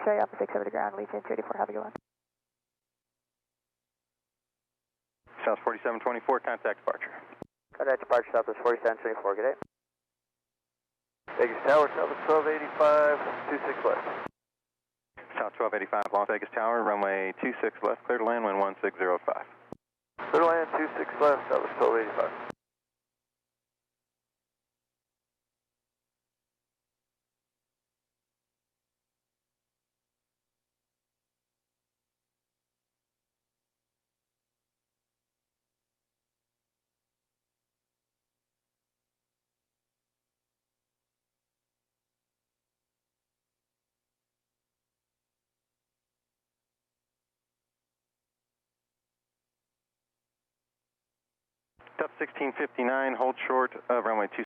X-ray, Alpha 6 over to ground, lead 284, have a good one. South 4724, contact departure. Contact departure, Southwest 4724, good day. Vegas Tower, Southwest 1285, 26 left. South 1285, Las Vegas Tower, runway 26 left, clear to land, wind 1605. Clear to land, 26 left, Southwest 1285. Top 1659, hold short of runway 26.